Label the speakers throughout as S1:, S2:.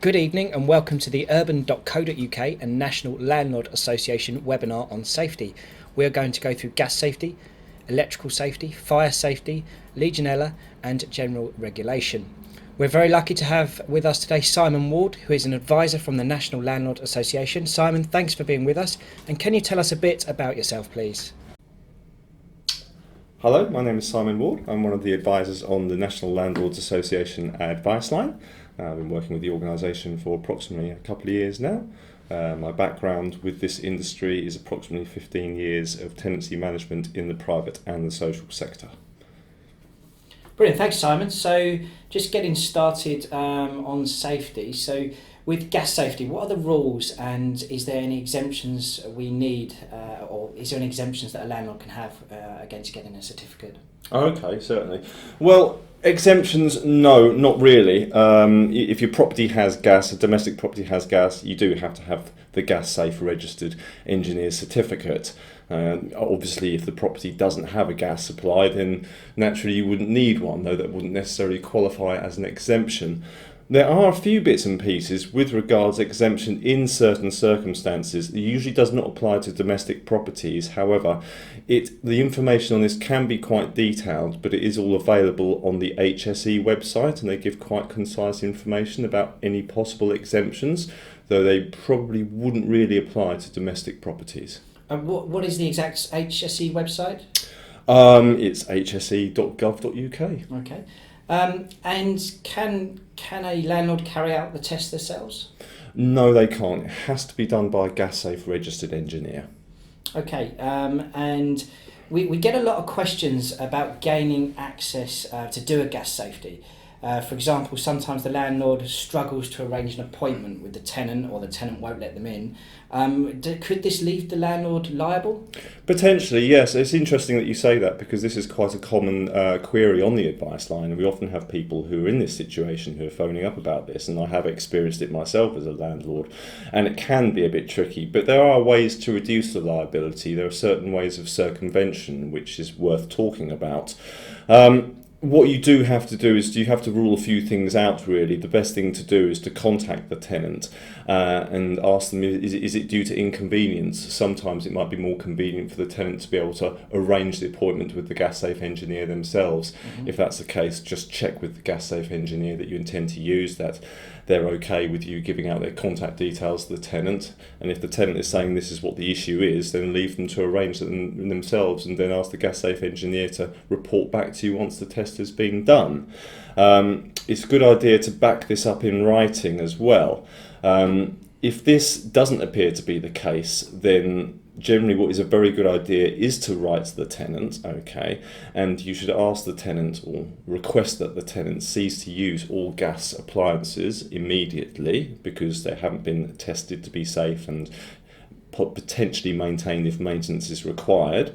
S1: Good evening and welcome to the Urban.co.uk and National Landlord Association webinar on safety. We are going to go through gas safety, electrical safety, fire safety, legionella and general regulation. We're very lucky to have with us today Simon Ward, who is an advisor from the National Landlord Association. Simon, thanks for being with us, and can you tell us a bit about yourself, please?
S2: Hello, my name is Simon Ward. I'm one of the advisors on the National Landlords Association Advice Line. I've been working with the organisation for approximately a couple of years now. My background with this industry is approximately 15 years of tenancy management in the private and the social sector.
S1: Brilliant, thanks Simon. So just getting started on safety. So with gas safety, what are the rules and is there any exemptions we need or is there any exemptions that a landlord can have against getting a certificate?
S2: Okay, certainly. Well, exemptions, no, not really. If your property has gas, a domestic property has gas, you do have to have the gas safe registered engineer certificate. Obviously, if the property doesn't have a gas supply, then naturally you wouldn't need one, though that wouldn't necessarily qualify as an exemption. There are a few bits and pieces with regards to exemption in certain circumstances. It usually does not apply to domestic properties. However, the information on this can be quite detailed, but it is all available on the HSE website, and they give quite concise information about any possible exemptions, though they probably wouldn't really apply to domestic properties.
S1: What is the exact HSE website?
S2: It's hse.gov.uk.
S1: Okay. And can a landlord carry out the test themselves?
S2: No, they can't. It has to be done by a gas safe registered engineer.
S1: Okay, and we get a lot of questions about gaining access to do a gas safety. For example, sometimes the landlord struggles to arrange an appointment with the tenant or the tenant won't let them in. Could this leave the landlord liable?
S2: Potentially, yes. It's interesting that you say that because this is quite a common query on the advice line, and we often have people who are in this situation who are phoning up about this, and I have experienced it myself as a landlord, and it can be a bit tricky, but there are ways to reduce the liability. There are certain ways of circumvention which is worth talking about. What you do have to do is you have to rule a few things out, really. The best thing to do is to contact the tenant and ask them, is it due to inconvenience? Sometimes it might be more convenient for the tenant to be able to arrange the appointment with the gas safe engineer themselves. Mm-hmm. If that's the case, just check with the gas safe engineer that you intend to use, that they're okay with you giving out their contact details to the tenant, and if the tenant is saying this is what the issue is, then leave them to arrange it themselves and then ask the gas safe engineer to report back to you once the test has been done. It's a good idea to back this up in writing as well. If this doesn't appear to be the case, then generally what is a very good idea is to write to the tenant, okay, and you should ask the tenant or request that the tenant cease to use all gas appliances immediately because they haven't been tested to be safe and potentially maintained if maintenance is required.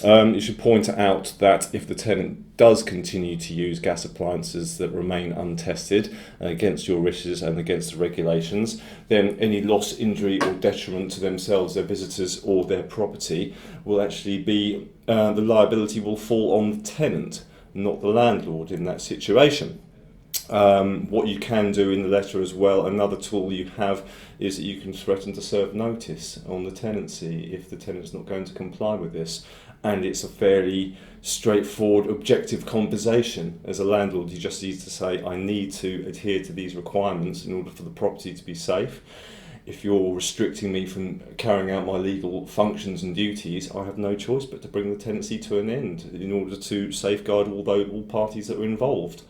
S2: You should point out that if the tenant does continue to use gas appliances that remain untested against your wishes and against the regulations, then any loss, injury or detriment to themselves, their visitors or their property will actually be, the liability will fall on the tenant, not the landlord in that situation. What you can do in the letter as well, another tool you have is that you can threaten to serve notice on the tenancy if the tenant's not going to comply with this. And it's a fairly straightforward, objective conversation. As a landlord, you just need to say, I need to adhere to these requirements in order for the property to be safe. If you're restricting me from carrying out my legal functions and duties, I have no choice but to bring the tenancy to an end in order to safeguard all parties that are involved.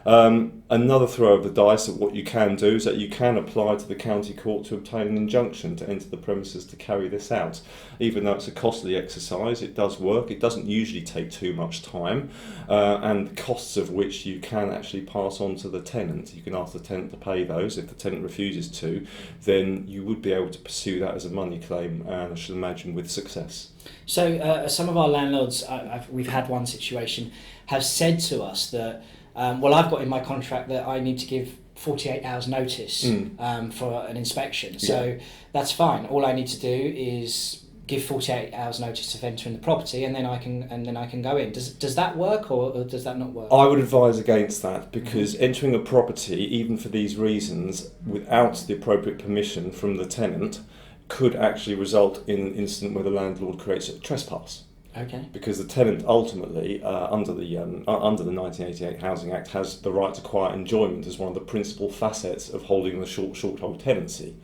S2: Another throw of the dice of what you can do is that you can apply to the county court to obtain an injunction to enter the premises to carry this out. Even though it's a costly exercise, it does work. It doesn't usually take too much time, and the costs of which you can actually pass on to the tenant. You can ask the tenant to pay those. If the tenant refuses to, then you would be able to pursue that as a money claim, and I should imagine with success.
S1: So some of our landlords, we've had one situation, have said to us that I've got in my contract that I need to give 48 hours notice for an inspection. So that's fine. All I need to do is give 48 hours notice of entering the property, and then I can go in. Does that work, or does that not work?
S2: I would advise against that, because entering a property, even for these reasons, without the appropriate permission from the tenant, could actually result in an incident where the landlord creates a trespass.
S1: Okay.
S2: Because the tenant ultimately, under the 1988 Housing Act, has the right to quiet enjoyment as one of the principal facets of holding the short hold tenancy.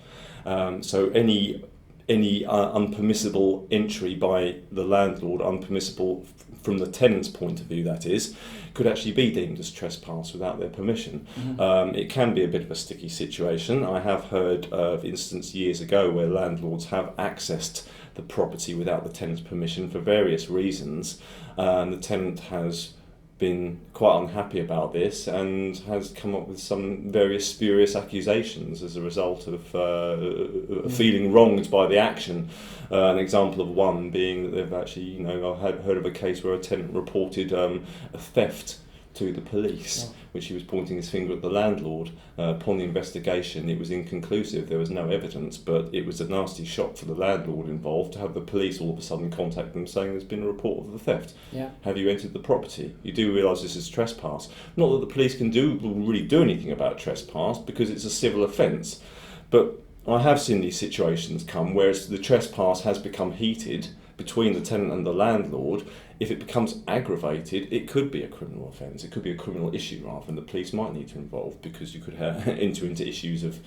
S2: So any unpermissible entry by the landlord, unpermissible from the tenant's point of view, that is, could actually be deemed as trespass without their permission. It can be a bit of a sticky situation. I have heard of instances years ago where landlords have accessed the property without the tenant's permission for various reasons, and the tenant has been quite unhappy about this and has come up with some various spurious accusations as a result of feeling wronged by the action. An example of one being that they've actually, I had heard of a case where a tenant reported a theft to the police, which he was pointing his finger at the landlord. Upon the investigation, it was inconclusive, there was no evidence, but it was a nasty shock for the landlord involved to have the police all of a sudden contact them saying there's been a report of the theft.
S1: Yeah.
S2: Have you entered the property? You do realise this is trespass. Not that the police can really do anything about trespass, because it's a civil offence, but I have seen these situations come where the trespass has become heated between the tenant and the landlord. If it becomes aggravated, it could be a criminal offence. It could be a criminal issue rather, and the police might need to involve, because you could enter into issues of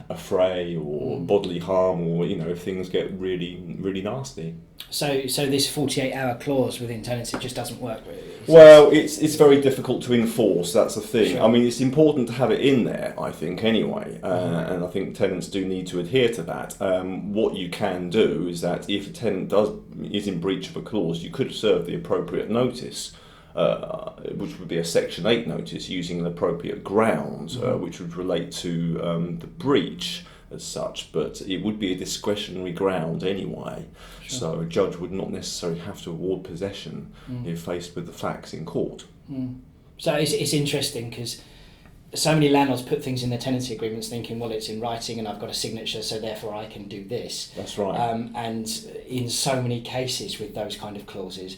S2: affray or bodily harm, or if things get really, really nasty.
S1: So this 48-hour clause within tenancy just doesn't work, really?
S2: Well, it's very difficult to enforce, that's the thing.
S1: Sure.
S2: I mean, it's important to have it in there, I think, anyway, and I think tenants do need to adhere to that. What you can do is that if a tenant is in breach of a clause, you could serve the appropriate notice, which would be a Section 8 notice using an appropriate ground, which would relate to the breach as such, but it would be a discretionary ground anyway. Sure. So a judge would not necessarily have to award possession if faced with the facts in court.
S1: So it's interesting, because so many landlords put things in their tenancy agreements thinking, well, it's in writing and I've got a signature, so therefore I can do this.
S2: That's right.
S1: And in so many cases with those kind of clauses,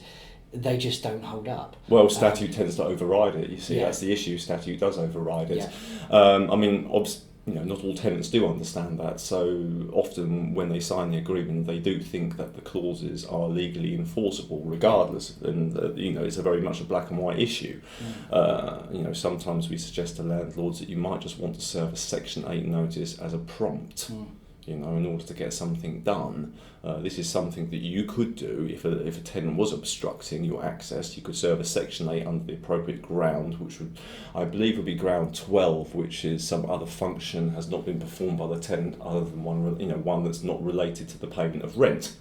S1: they just don't hold up.
S2: Well, statute tends to override it, you see.
S1: Yeah.
S2: That's the issue, statute does override it.
S1: Yeah.
S2: I mean, not all tenants do understand that, so often when they sign the agreement they do think that the clauses are legally enforceable regardless, and it's a very much a black and white issue. Sometimes we suggest to landlords that you might just want to serve a Section 8 notice as a prompt. In order to get something done. This is something that you could do if a tenant was obstructing your access. You could serve a Section 8 under the appropriate ground, which I believe would be ground 12, which is some other function has not been performed by the tenant other than one that's not related to the payment of rent,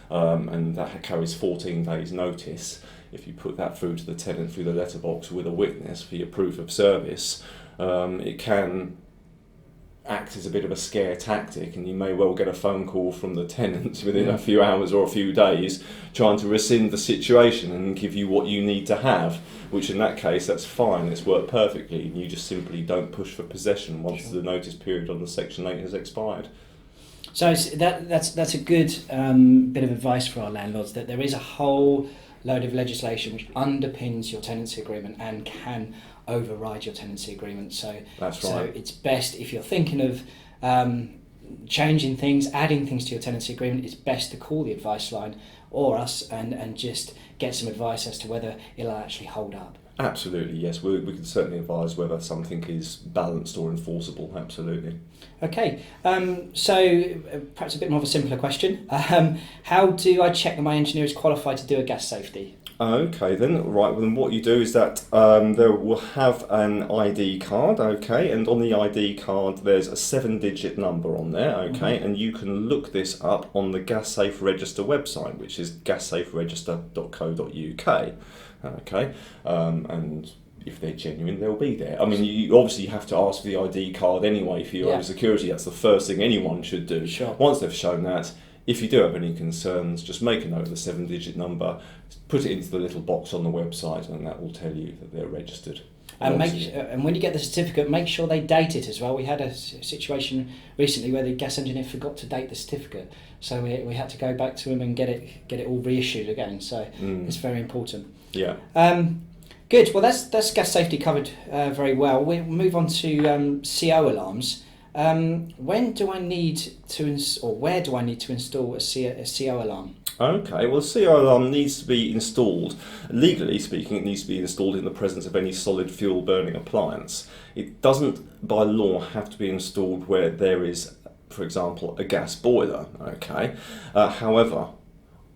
S2: and that carries 14 days notice. If you put that through to the tenant through the letterbox with a witness for your proof of service, it can act as a bit of a scare tactic, and you may well get a phone call from the tenant within a few hours or a few days trying to rescind the situation and give you what you need to have, which in that case, that's fine, it's worked perfectly, and you just simply don't push for possession once the notice period on the Section 8 has expired.
S1: So that's a good bit of advice for our landlords, that there is a whole load of legislation which underpins your tenancy agreement and can override your tenancy agreement. So
S2: that's right.
S1: So it's best, if you're thinking of changing things, adding things to your tenancy agreement, it's best to call the advice line or us and just get some advice as to whether it'll actually hold up.
S2: Absolutely, yes. We can certainly advise whether something is balanced or enforceable, absolutely.
S1: Okay, so perhaps a bit more of a simpler question. How do I check that my engineer is qualified to do a gas safety?
S2: Okay then, right, well then what you do is that they will have an ID card, okay, and on the ID card there's a 7-digit number on there, okay, and you can look this up on the Gas Safe Register website, which is gassaferegister.co.uk, okay, and if they're genuine, they'll be there. I mean, you obviously have to ask for the ID card anyway for your own security. That's the first thing anyone should do.
S1: Sure.
S2: Once they've shown that, if you do have any concerns, just make a note of the 7-digit number, put it into the little box on the website, and that will tell you that they're registered.
S1: And and when you get the certificate, make sure they date it as well. We had a situation recently where the gas engineer forgot to date the certificate, so we had to go back to him and get it all reissued again. So it's very important.
S2: Yeah.
S1: Good. Well, that's gas safety covered very well. We'll move on to CO alarms. When do I need to where do I need to install a CO alarm?
S2: Okay, well, a CO alarm needs to be installed, legally speaking, it needs to be installed in the presence of any solid fuel burning appliance. It doesn't, by law, have to be installed where there is, for example, a gas boiler. Okay. However,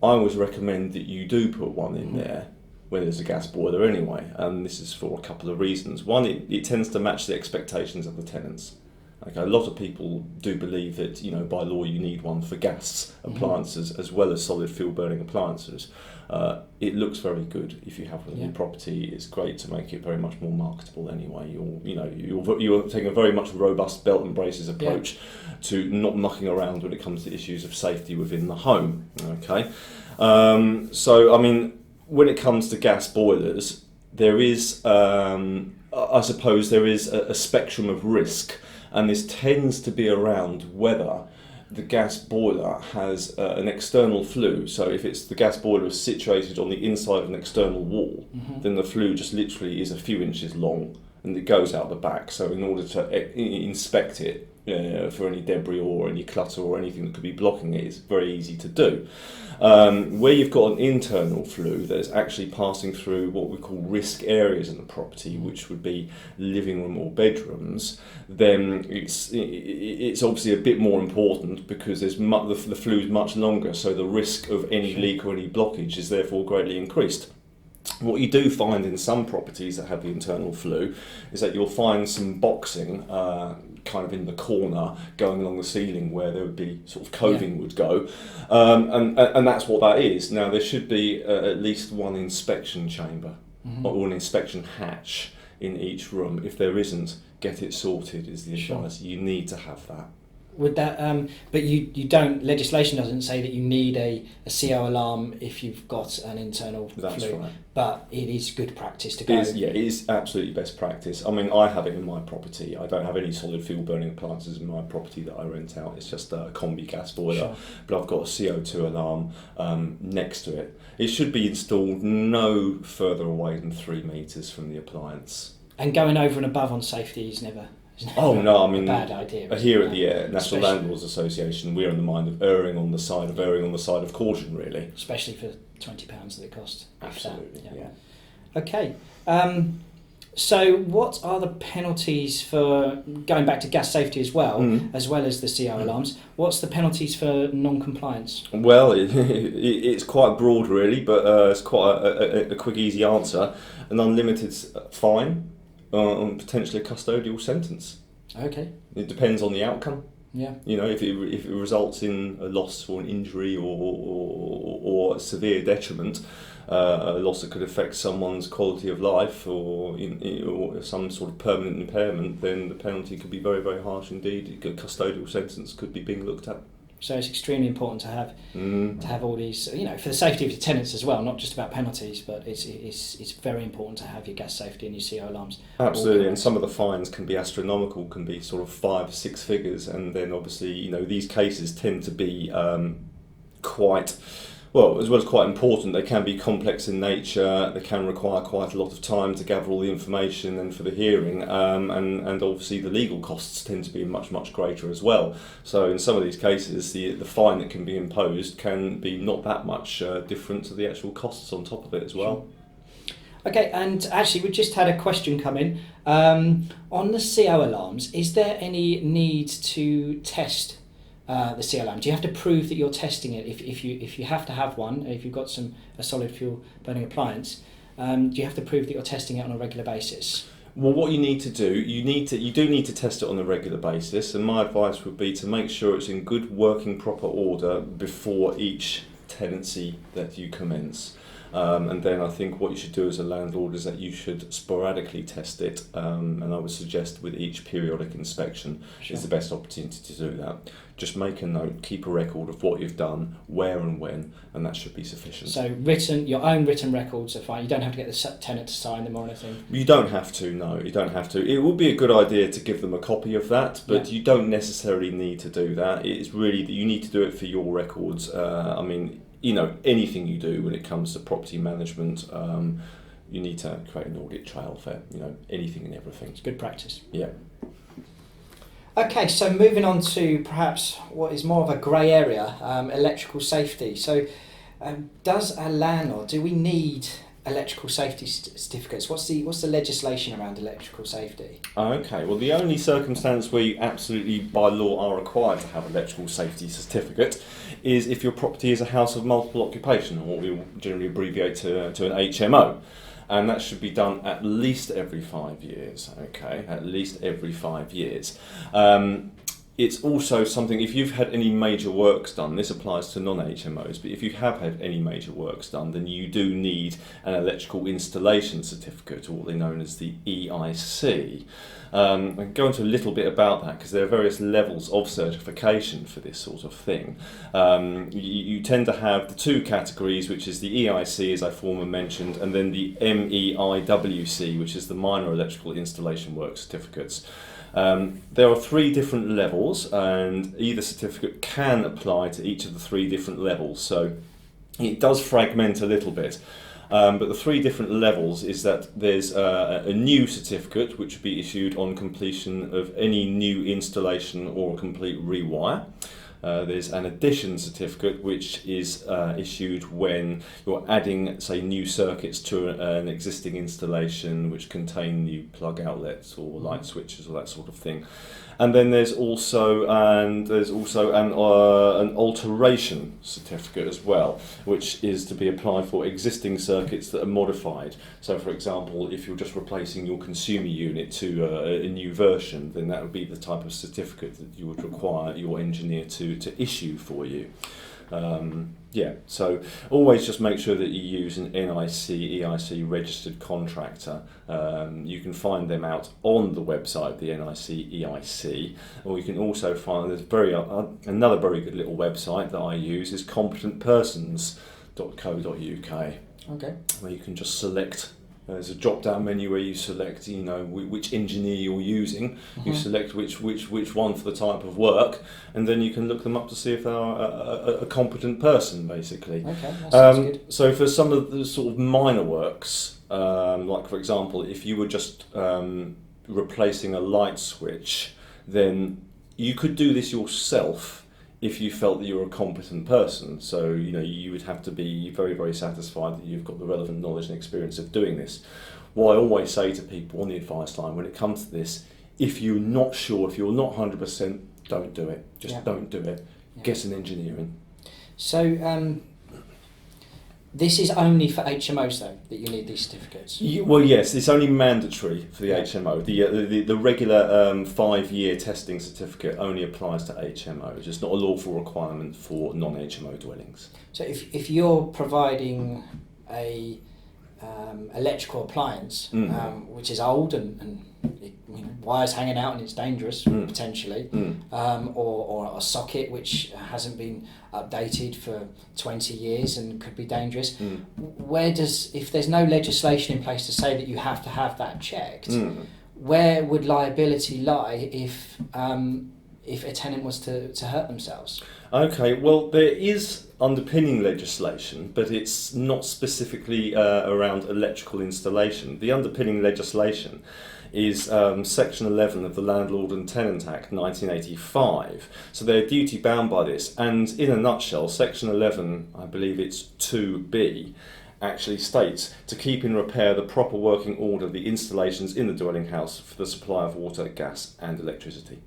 S2: I always recommend that you do put one in there when there's a gas boiler anyway, and this is for a couple of reasons. One, it tends to match the expectations of the tenants. Okay, a lot of people do believe that, by law you need one for gas appliances as well as solid fuel burning appliances. It looks very good if you have one in your property. It's great to make it very much more marketable anyway. You're taking a very much robust belt and braces approach to not mucking around when it comes to issues of safety within the home. Okay, so I mean, when it comes to gas boilers, there is, I suppose, there is a spectrum of risk. And this tends to be around whether the gas boiler has an external flue. So if the gas boiler is situated on the inside of an external wall, then the flue just literally is a few inches long and it goes out the back. So in order to inspect it for any debris or any clutter or anything that could be blocking it, it's very easy to do. Where you've got an internal flue that's actually passing through what we call risk areas in the property, which would be living room or bedrooms, then it's obviously a bit more important because the flue is much longer, so the risk of any leak or any blockage is therefore greatly increased. What you do find in some properties that have the internal flue is that you'll find some boxing kind of in the corner going along the ceiling where there would be sort of coving would go, and that's what that is. Now there should be at least one inspection chamber or an inspection hatch in each room. If there isn't, get it sorted is the advice. You need to have that.
S1: Would that, but you don't, legislation doesn't say that you need a CO alarm if you've got an internal flue.
S2: That's right.
S1: But it is good practice to go.
S2: It is absolutely best practice. I mean, I have it in my property. I don't have any solid fuel burning appliances in my property that I rent out. It's just a combi gas boiler. But I've got a CO2 alarm next to it. It should be installed no further away than 3 metres from the appliance.
S1: And going over and above on safety is never...
S2: Oh no! I mean,
S1: a bad idea.
S2: Here at the National Landlords Association, we're in the mind of erring on the side of caution, really.
S1: Especially for £20 that it cost.
S2: Absolutely, yeah.
S1: Okay. So, what are the penalties for going back to gas safety as well as the CO alarms? What's the penalties for non-compliance?
S2: Well, it's quite broad, really, but it's quite a quick, easy answer. An unlimited fine. Potentially a custodial sentence. Okay. It depends on the outcome. Yeah. If it results in a loss or an injury or a severe detriment, a loss that could affect someone's quality of life or some sort of permanent impairment, then the penalty could be very, very harsh indeed. A custodial sentence could be being looked at.
S1: So it's extremely important to have all these, for the safety of your tenants as well, not just about penalties, but it's very important to have your gas safety and your CO alarms.
S2: Absolutely, and some of the fines can be astronomical, can be sort of 5 or 6 figures, and then obviously, these cases tend to be quite... Well, as well as quite important, they can be complex in nature, they can require quite a lot of time to gather all the information and for the hearing, and obviously the legal costs tend to be much, much greater as well. So in some of these cases, the fine that can be imposed can be not that much different to the actual costs on top of it as well.
S1: Okay, and actually we just had a question come in. On the CO alarms, is there any need to test the CO alarm? Do you have to prove that you're testing it if you have to have one, if you've got a solid fuel burning appliance, do you have to prove that you're testing it on a regular basis?
S2: Well, what you need to do, you do need to test it on a regular basis, and my advice would be to make sure it's in good working proper order before each tenancy that you commence. And then I think what you should do as a landlord is that you should sporadically test it, and I would suggest with each periodic inspection is the best opportunity to do that. Just make a note, keep a record of what you've done, where and when, and that should be sufficient.
S1: So your own written records are fine. You don't have to get the tenant to sign them or anything.
S2: You don't have to, no, you don't have to. It would be a good idea to give them a copy of that, but you don't necessarily need to do that. It's really that you need to do it for your records. Anything you do when it comes to property management, you need to create an audit trail for anything and everything.
S1: It's good practice.
S2: Yeah.
S1: Okay, so moving on to perhaps what is more of a grey area, electrical safety. So, do we need electrical safety certificates? What's the legislation around electrical safety?
S2: Okay, well, the only circumstance where you absolutely by law are required to have electrical safety certificate is if your property is a house of multiple occupation, or we generally abbreviate to an HMO. And that should be done at least every 5 years, okay? At least every 5 years. It's also something, if you've had any major works done, this applies to non-HMOs, but if you have had any major works done, then you do need an electrical installation certificate, or what they know as the EIC. I can go into a little bit about that because there are various levels of certification for this sort of thing. You tend to have the two categories, which is the EIC, as I formerly mentioned, and then the MEIWC, which is the Minor Electrical Installation Work Certificates. There are 3 different levels, and either certificate can apply to each of the 3 different levels, so it does fragment a little bit. But the 3 different levels is that there's a new certificate which would be issued on completion of any new installation or a complete rewire. There's an addition certificate which is issued when you're adding, say, new circuits to an existing installation which contain new plug outlets or light switches or that sort of thing. And then there's also an alteration certificate as well, which is to be applied for existing circuits that are modified. So, for example, if you're just replacing your consumer unit to a new version, then that would be the type of certificate that you would require your engineer to issue for you. So always just make sure that you use an NIC, EIC registered contractor. You can find them out on the website, the NIC, EIC, or you can also find another very good little website that I use is competentpersons.co.uk.
S1: Okay.
S2: Where you can just select. There's a drop-down menu where you select, which engineer you're using. You select which one for the type of work, and then you can look them up to see if they are a competent person, basically.
S1: Okay, that sounds good.
S2: So for some of the sort of minor works, like for example, if you were just replacing a light switch, then you could do this yourself if you felt that you were a competent person. So, you would have to be very, very satisfied that you've got the relevant knowledge and experience of doing this. What I always say to people on the advice line when it comes to this, if you're not sure, if you're not 100%, don't do it. Don't do it. Yeah. Get an engineer in.
S1: So, this is only for HMOs, though, that you need these certificates?
S2: Well, yes, it's only mandatory for the HMO. The regular 5-year testing certificate only applies to HMOs. It's not a lawful requirement for non-HMO dwellings.
S1: So if you're providing a electrical appliance, which is old and wires hanging out and it's dangerous potentially, or a socket which hasn't been updated for 20 years and could be dangerous, if there's no legislation in place to say that you have to have that checked, where would liability lie if a tenant was to hurt themselves? Okay,
S2: well, there is underpinning legislation, but it's not specifically around electrical installation. The underpinning legislation is Section 11 of the Landlord and Tenant Act 1985. So they're duty bound by this. And in a nutshell, Section 11, I believe it's 2B, actually states to keep in repair the proper working order of the installations in the dwelling house for the supply of water, gas and electricity.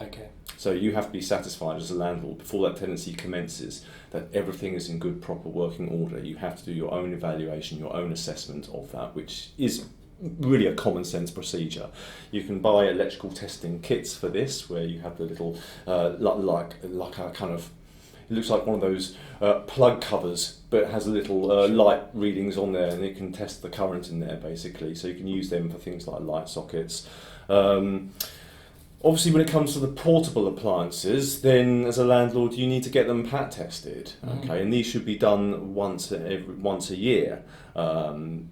S1: Okay.
S2: So you have to be satisfied as a landlord before that tenancy commences that everything is in good, proper working order. You have to do your own evaluation, your own assessment of that, which is really a common sense procedure. You can buy electrical testing kits for this, where you have the little like a kind of It looks like one of those plug covers, but it has a little light readings on there, and it can test the current in there basically. So you can use them for things like light sockets. Obviously, when it comes to the portable appliances, then as a landlord, you need to get them pat tested. Okay, and these should be done once a year.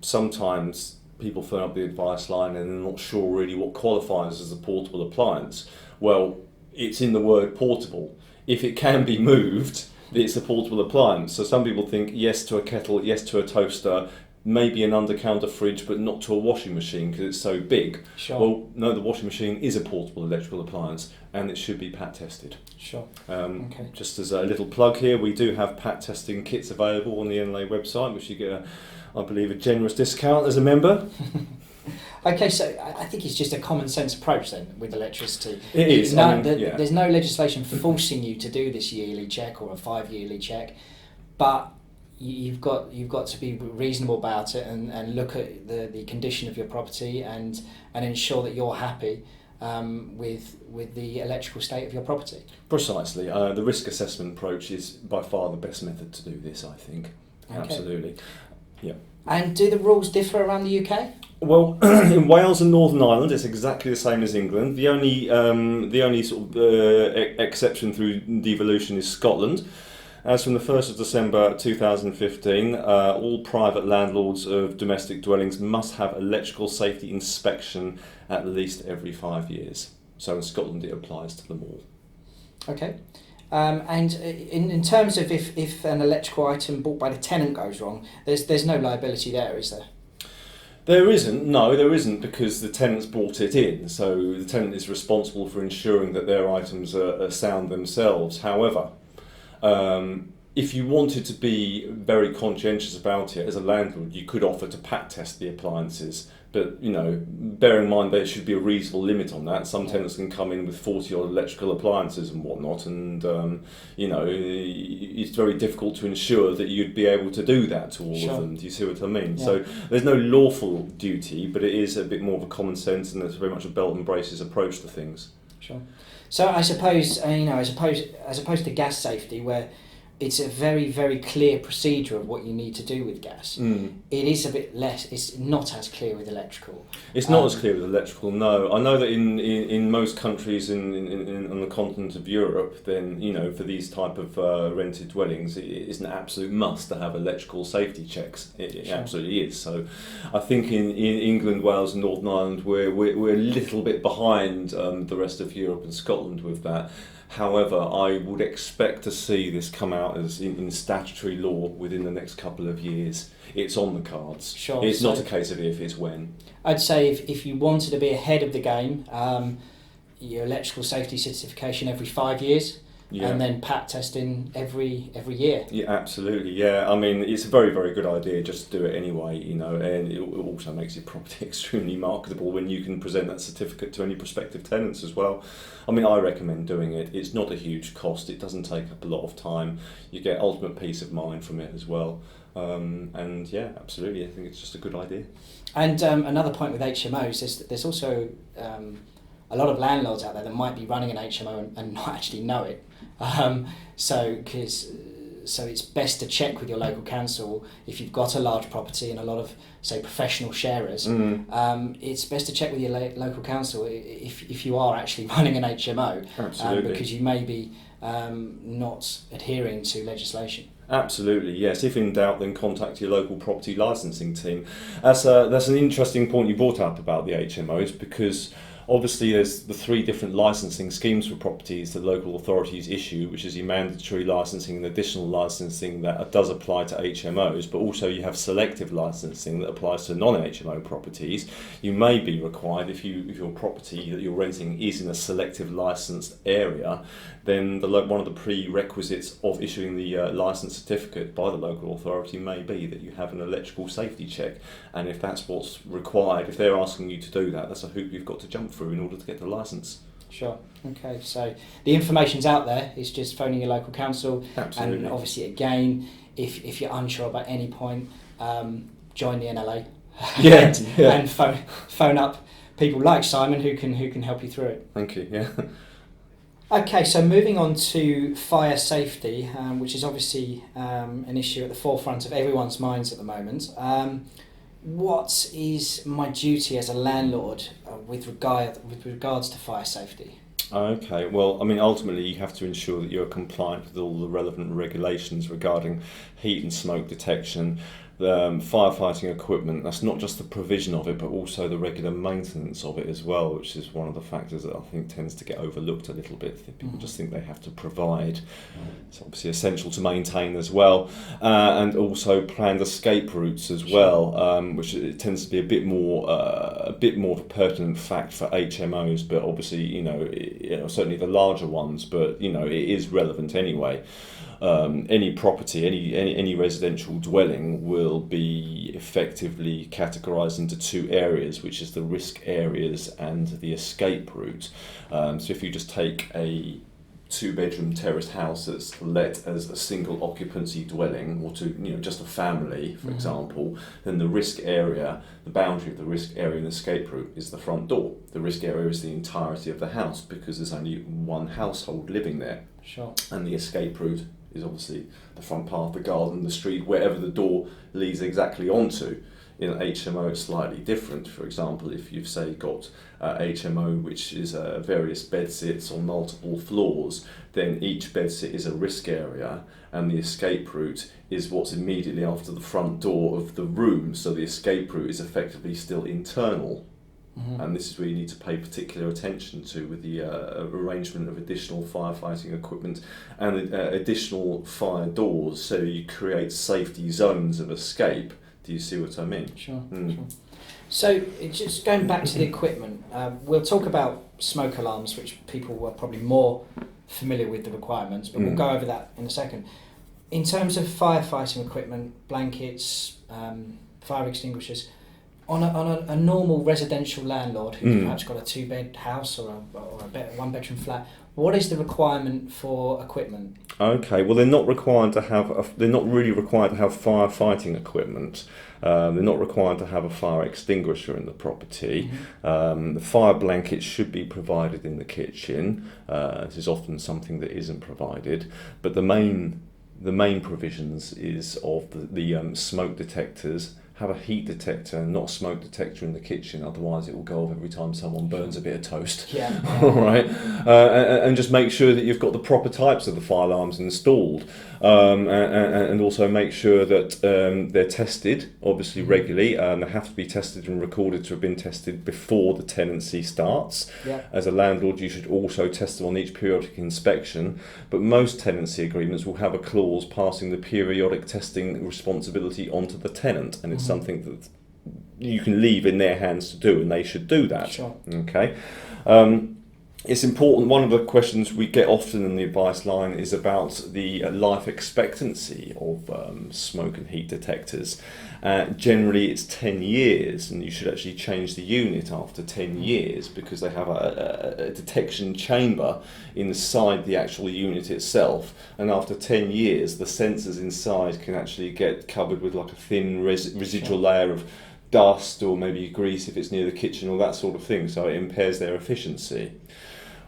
S2: Sometimes people phone up the advice line and they're not sure really what qualifies as a portable appliance. Well, it's in the word portable. If it can be moved, it's a portable appliance. So some people think yes to a kettle, yes to a toaster, maybe an under-counter fridge, but not to a washing machine because it's so big.
S1: Sure.
S2: Well, no, the washing machine is a portable electrical appliance and it should be pat tested.
S1: Sure.
S2: Okay. Just as a little plug here, we do have pat testing kits available on the NLA website, which you get, I believe, a generous discount as a member.
S1: Okay, so I think it's just a common sense approach then with electricity.
S2: It is.
S1: There's no legislation forcing you to do this yearly check or a 5-yearly check, but you've got to be reasonable about it and look at the condition of your property and ensure that you're happy with the electrical state of your property.
S2: Precisely. The risk assessment approach is by far the best method to do this, I think. Okay. Absolutely. Yeah.
S1: And do the rules differ around the UK?
S2: Well, in Wales and Northern Ireland, it's exactly the same as England. The only sort of exception through devolution is Scotland. As from the 1st of December 2015, all private landlords of domestic dwellings must have electrical safety inspection at least every 5 years. So in Scotland, it applies to them all.
S1: Okay. And in terms of if an electrical item bought by the tenant goes wrong, there's no liability there, is there?
S2: There isn't, no, there isn't, because the tenant's brought it in. So the tenant is responsible for ensuring that their items are sound themselves. However, if you wanted to be very conscientious about it as a landlord, you could offer to pat test the appliances. But, bear in mind there should be a reasonable limit on that. Some tenants can come in with 40 odd electrical appliances and whatnot, and, it's very difficult to ensure that you'd be able to do that to all of them. Do you see what I mean? Yeah. So there's no lawful duty, but it is a bit more of a common sense, and there's very much a belt and braces approach to things.
S1: Sure. So I suppose, as opposed to gas safety, where it's a very, very clear procedure of what you need to do with gas. It is a bit less. It's not as clear with electrical.
S2: It's not as clear with electrical. No, I know that in most countries on the continent of Europe, then for these type of rented dwellings, it is an absolute must to have electrical safety checks. It absolutely is. So, I think in England, Wales, and Northern Ireland, we're a little bit behind the rest of Europe and Scotland with that. However, I would expect to see this come out as in statutory law within the next couple of years. It's on the cards.
S1: Sure.
S2: It's not a case of if, it's when.
S1: I'd say if you wanted to be ahead of the game, your electrical safety certification every 5 years. Yeah. And then pat testing every year. Yeah,
S2: absolutely. Yeah, I mean, it's a very, very good idea just to do it anyway, and it also makes your property extremely marketable when you can present that certificate to any prospective tenants as well. I mean, I recommend doing it. It's not a huge cost. It doesn't take up a lot of time. You get ultimate peace of mind from it as well. And yeah, absolutely. I think it's just a good idea. And
S1: another point with HMOs is that there's also a lot of landlords out there that might be running an HMO and not actually know it. So it's best to check with your local council if you've got a large property and a lot of, say, professional sharers. It's best to check with your local council if you are actually running an HMO.
S2: Absolutely.
S1: Because you may be not adhering to legislation.
S2: Absolutely, yes. If in doubt, then contact your local property licensing team. That's an interesting point you brought up about the HMOs, because obviously there's the 3 different licensing schemes for properties that local authorities issue, which is your mandatory licensing and additional licensing that does apply to HMOs, but also you have selective licensing that applies to non-HMO properties. You may be required, if your property that you're renting is in a selective licensed area, then one of the prerequisites of issuing the licence certificate by the local authority may be that you have an electrical safety check. And if that's what's required, if they're asking you to do that, that's a hoop you've got to jump through in order to get the licence.
S1: Sure. Okay, so the information's out there. It's just phoning your local council.
S2: Absolutely.
S1: And obviously, again, if you're unsure about any point, join the NLA. And phone up people like Simon who can help you through it.
S2: Thank you. Yeah.
S1: Okay, so moving on to fire safety, which is obviously an issue at the forefront of everyone's minds at the moment. What is my duty as a landlord with regards to fire safety?
S2: Okay, well, I mean, ultimately, you have to ensure that you're compliant with all the relevant regulations regarding heat and smoke detection, firefighting equipment. That's not just the provision of it, but also the regular maintenance of it as well, which is one of the factors that I think tends to get overlooked a little bit. People just think they have to provide. It's obviously essential to maintain as well, and also planned escape routes as well, which it tends to be a bit more of a pertinent fact for HMOs, but obviously, certainly the larger ones, but it is relevant anyway. Any property, any residential dwelling will be effectively categorised into two areas, which is the risk areas and the escape route. So if you just take a two-bedroom terraced house that's let as a single occupancy dwelling, or to just a family, for example, then the risk area, the boundary of the risk area and escape route is the front door. The risk area is the entirety of the house because there's only one household living there.
S1: Sure.
S2: And the escape route is obviously the front part, the garden, the street, wherever the door leads exactly onto. In an HMO, it's slightly different. For example, if you've, say, got HMO which is various bedsits on multiple floors, then each bedsit is a risk area, and the escape route is what's immediately after the front door of the room. So the escape route is effectively still internal. And this is where you need to pay particular attention to with the arrangement of additional firefighting equipment and additional fire doors, so you create safety zones of escape. Do you see what I mean?
S1: Sure. So just going back to the equipment, we'll talk about smoke alarms, which people were probably more familiar with the requirements, but we'll go over that in a second. In terms of firefighting equipment, blankets, fire extinguishers, on a normal residential landlord who's perhaps got a two-bed house or a one-bedroom flat, what is the requirement for equipment?
S2: Okay, well, they're not really required to have firefighting equipment. They're not required to have a fire extinguisher in the property. The fire blankets should be provided in the kitchen. This is often something that isn't provided, but the main provisions is of the smoke detectors. Have a heat detector, not a smoke detector in the kitchen, otherwise it will go off every time someone burns a bit of toast.
S1: Yeah.
S2: All right, and just make sure that you've got the proper types of the fire alarms installed, and also make sure that they're tested, obviously regularly. They have to be tested and recorded to have been tested before the tenancy starts.
S1: Yeah.
S2: As a landlord, you should also test them on each periodic inspection, but most tenancy agreements will have a clause passing the periodic testing responsibility onto the tenant, and it's something that you can leave in their hands to do, and they should do that.
S1: Sure.
S2: Okay. It's important. One of the questions we get often in the advice line is about the life expectancy of smoke and heat detectors. Generally, it's 10 years, and you should actually change the unit after 10 years because they have a detection chamber inside the actual unit itself. And after 10 years, the sensors inside can actually get covered with like a thin residual layer of dust or maybe grease if it's near the kitchen or that sort of thing, so it impairs their efficiency.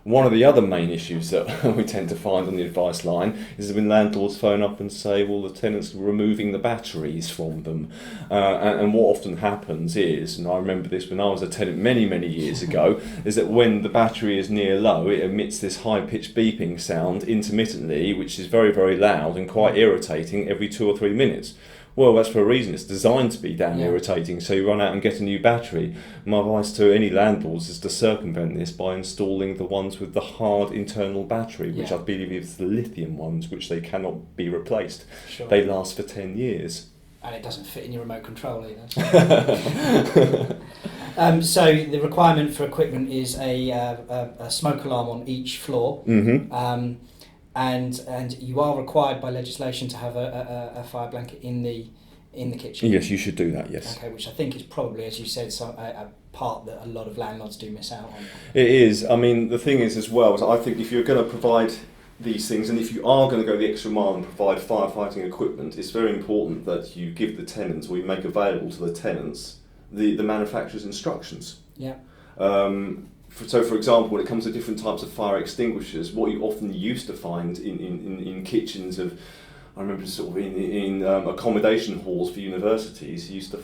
S2: One of the other main issues that we tend to find on the advice line is when landlords phone up and say, well, the tenant's removing the batteries from them. And what often happens is, and I remember this when I was a tenant many, many years ago, is that when the battery is near low, it emits this high-pitched beeping sound intermittently, which is very, very loud and quite irritating every 2 or 3 minutes. Well, that's for a reason. It's designed to be damn irritating, so you run out and get a new battery. My advice to any landlords is to circumvent this by installing the ones with the hard internal battery, which I believe is the lithium ones, which they cannot be replaced. Sure. They last for 10 years.
S1: And it doesn't fit in your remote control either. So the requirement for equipment is a smoke alarm on each floor. And you are required by legislation to have a fire blanket in the kitchen.
S2: Yes, you should do that, yes.
S1: Okay, which I think is probably, as you said, a part that a lot of landlords do miss out on.
S2: It is. I mean, the thing is as well, is I think if you're going to provide these things, and if you are going to go the extra mile and provide firefighting equipment, it's very important that you give the tenants, or you make available to the tenants, the manufacturer's instructions.
S1: Yeah.
S2: So, for example, when it comes to different types of fire extinguishers, what you often used to find in kitchens of, I remember sort of in accommodation halls for universities, you used to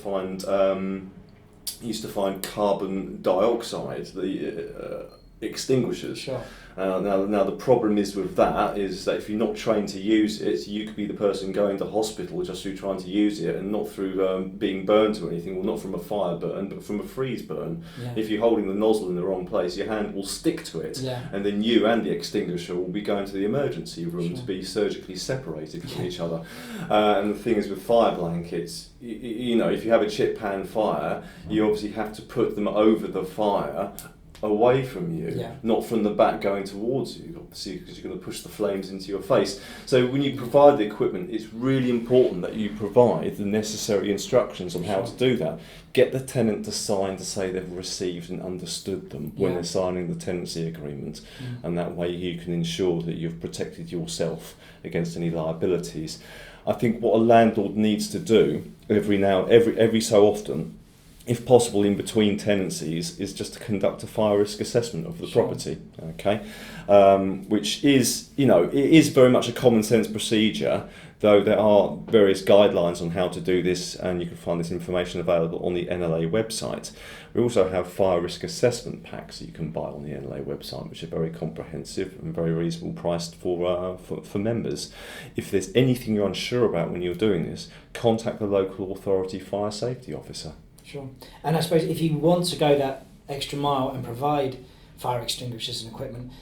S2: find carbon dioxide, the extinguishers.
S1: Sure.
S2: Now the problem is with that is that if you're not trained to use it, you could be the person going to hospital just through trying to use it, and not through being burned or anything, well, not from a fire burn, but from a freeze burn.
S1: Yeah.
S2: If you're holding the nozzle in the wrong place, your hand will stick to it,
S1: Yeah.
S2: and then you and the extinguisher will be going to the emergency room
S1: Sure.
S2: to be surgically separated from each other. And the thing is with fire blankets, you know, if you have a chip pan fire, you obviously have to put them over the fire, away from you,
S1: Yeah.
S2: not from the back going towards you, obviously, because you're going to push the flames into your face. So when you provide the equipment, it's really important that you provide the necessary instructions on how to do that. Get the tenant to sign to say they've received and understood them when they're signing the tenancy agreement, and that way you can ensure that you've protected yourself against any liabilities. I think what a landlord needs to do every so often, if possible in between tenancies, is just to conduct a fire risk assessment of the property, okay? Which is, you know, it is very much a common sense procedure, though there are various guidelines on how to do this, and you can find this information available on the NLA website. We also have fire risk assessment packs that you can buy on the NLA website, which are very comprehensive and very reasonable priced for members. If there's anything you're unsure about when you're doing this, contact the local authority fire safety officer.
S1: Sure. And I suppose if you want to go that extra mile and provide fire extinguishers and equipment,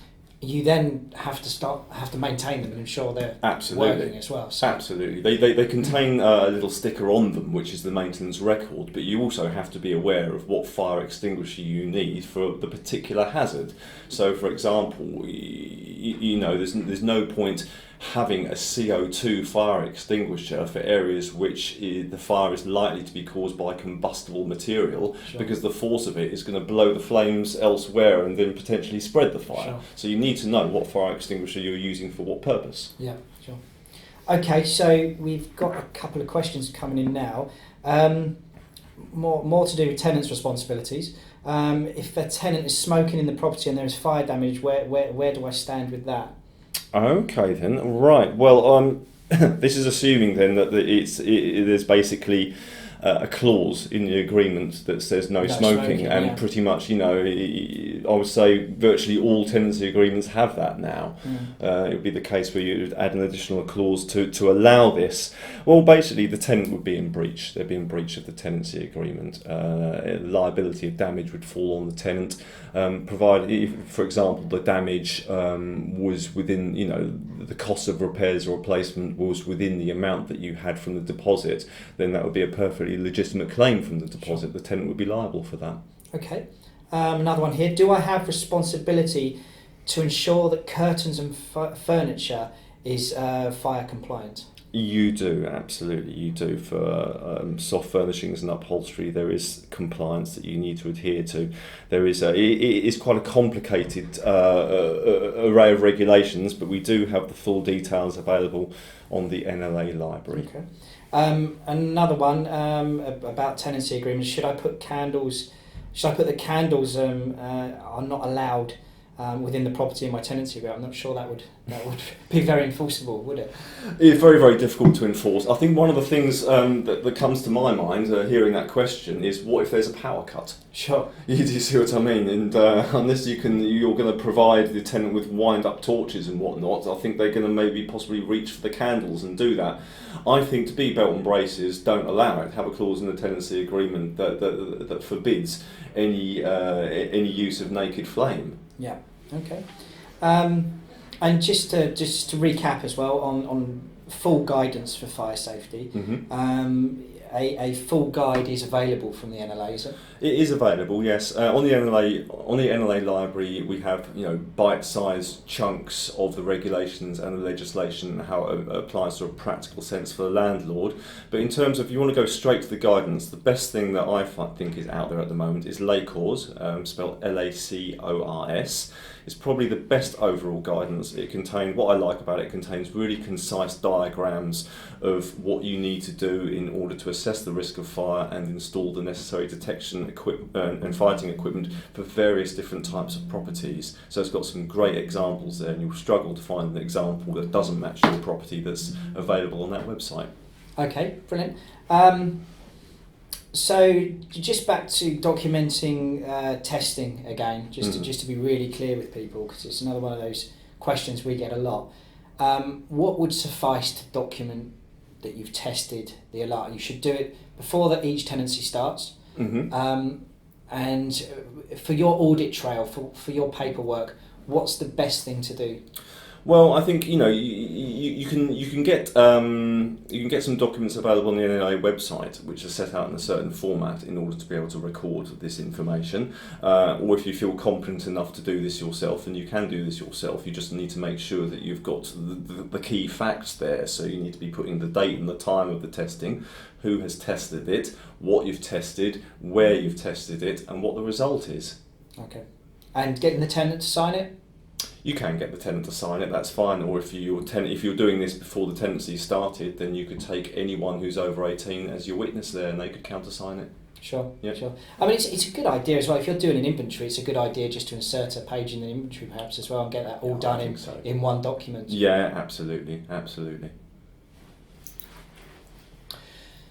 S1: you then have to maintain them and ensure they're working as well. So.
S2: Absolutely. They contain a little sticker on them, which is the maintenance record, but you also have to be aware of what fire extinguisher you need for the particular hazard. So, for example, you know, there's no point having a CO2 fire extinguisher for areas which the fire is likely to be caused by combustible material, because the force of it is going to blow the flames elsewhere and then potentially spread the fire.
S1: Sure.
S2: So you need to know what fire extinguisher you're using for what purpose.
S1: Yeah, sure. Okay, so we've got a couple of questions coming in now. More to do with tenants' responsibilities. If a tenant is smoking in the property and there is fire damage, where do I stand with that?
S2: Okay then, right. Well, this is assuming then that there's basically a clause in the agreement that says no smoking, and pretty much, you know, I would say virtually all tenancy agreements have that now. It would be the case where you would add an additional clause to allow this. Well, basically the tenant would be in breach. They'd be in breach of the tenancy agreement. Liability of damage would fall on the tenant, provided, if, for example, the damage was within, you know, the cost of repairs or replacement was within the amount that you had from the deposit, then that would be a perfectly legitimate claim from the deposit. Sure. The tenant would be liable for that.
S1: Okay. Another one here. Do I have responsibility to ensure that curtains and furniture is fire compliant?
S2: You do, absolutely, you do. For soft furnishings and upholstery, there is compliance that you need to adhere to. There is it is quite a complicated array of regulations, but we do have the full details available on the NLA library.
S1: Okay. Another one about tenancy agreements. Should I put candles? Should I put the candles are not allowed within the property in my tenancy agreement? I'm not sure that would be very enforceable, would it?
S2: It's very, very difficult to enforce. I think one of the things that comes to my mind hearing that question is, what if there's a power cut?
S1: Sure.
S2: Do you see what I mean? And unless you're going to provide the tenant with wind-up torches and whatnot, I think they're going to maybe possibly reach for the candles and do that. I think to be belt and braces, don't allow it. Have a clause in the tenancy agreement that forbids any use of naked flame.
S1: Yeah. Okay. And just to recap as well on full guidance for fire safety.
S2: Mm-hmm.
S1: A full guide is available from the NLA, is it? It
S2: is available, yes. On the NLA library, we have, you know, bite-sized chunks of the regulations and the legislation, how it applies to a practical sense for the landlord. But in terms of, if you want to go straight to the guidance, the best thing that I think is out there at the moment is LACORS, spelled LACORS. It's probably the best overall guidance. What I like about it, contains really concise diagrams of what you need to do in order to assess the risk of fire and install the necessary detection and fighting equipment for various different types of properties. So it's got some great examples there, and you'll struggle to find an example that doesn't match your property that's available on that website.
S1: Okay, brilliant. So just back to documenting testing again, just to be really clear with people, because it's another one of those questions we get a lot. What would suffice to document that you've tested the alarm? You should do it before each tenancy starts. And for your audit trail, for your paperwork, what's the best thing to do?
S2: Well, I think you can get some documents available on the NLA website, which are set out in a certain format in order to be able to record this information. Or if you feel competent enough to do this yourself, and you can do this yourself, you just need to make sure that you've got the key facts there. So you need to be putting the date and the time of the testing, who has tested it, what you've tested, where you've tested it, and what the result is.
S1: Okay, and getting the tenant to sign it.
S2: You can get the tenant to sign it, that's fine. Or if you're doing this before the tenancy started, then you could take anyone who's over 18 as your witness there, and they could countersign it. Sure.
S1: I mean, it's a good idea as well. If you're doing an inventory, it's a good idea just to insert a page in the inventory perhaps as well, and get that all done in one document.
S2: Yeah, absolutely.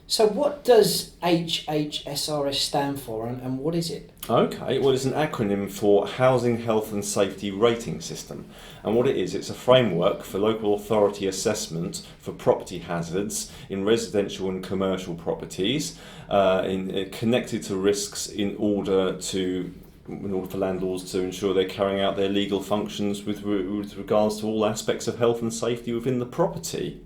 S1: So what does HHSRS stand for, and what is it?
S2: Okay, well, it's an acronym for Housing Health and Safety Rating System. And what it is, it's a framework for local authority assessment for property hazards in residential and commercial properties, connected to risks in order for landlords to ensure they're carrying out their legal functions with regards to all aspects of health and safety within the property.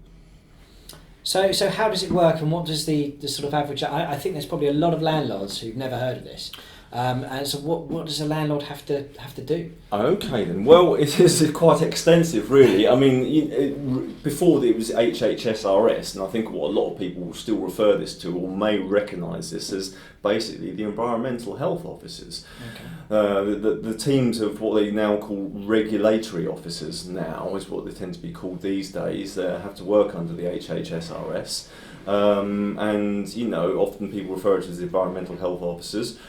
S1: So how does it work, and what does the sort of average... I think there's probably a lot of landlords who've never heard of this. And so what does a landlord have to do? Okay
S2: then, well, it is quite extensive really. I mean, before it was HHSRS, and I think what a lot of people will still refer this to or may recognise this as basically the environmental health officers. Okay. The teams of what they now call regulatory officers now is what they tend to be called these days. They have to work under the HHSRS, and often people refer to it as environmental health officers.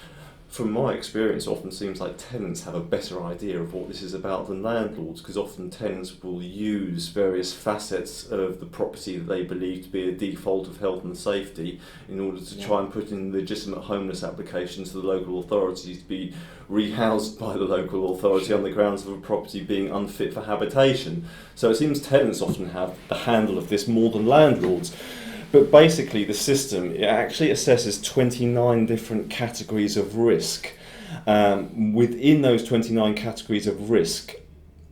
S2: From my experience, it often seems like tenants have a better idea of what this is about than landlords, because often tenants will use various facets of the property that they believe to be a default of health and safety in order to try and put in legitimate homeless applications to the local authorities to be rehoused by the local authority on the grounds of a property being unfit for habitation. So it seems tenants often have the handle of this more than landlords. But basically the system, it actually assesses 29 different categories of risk. Within those 29 categories of risk,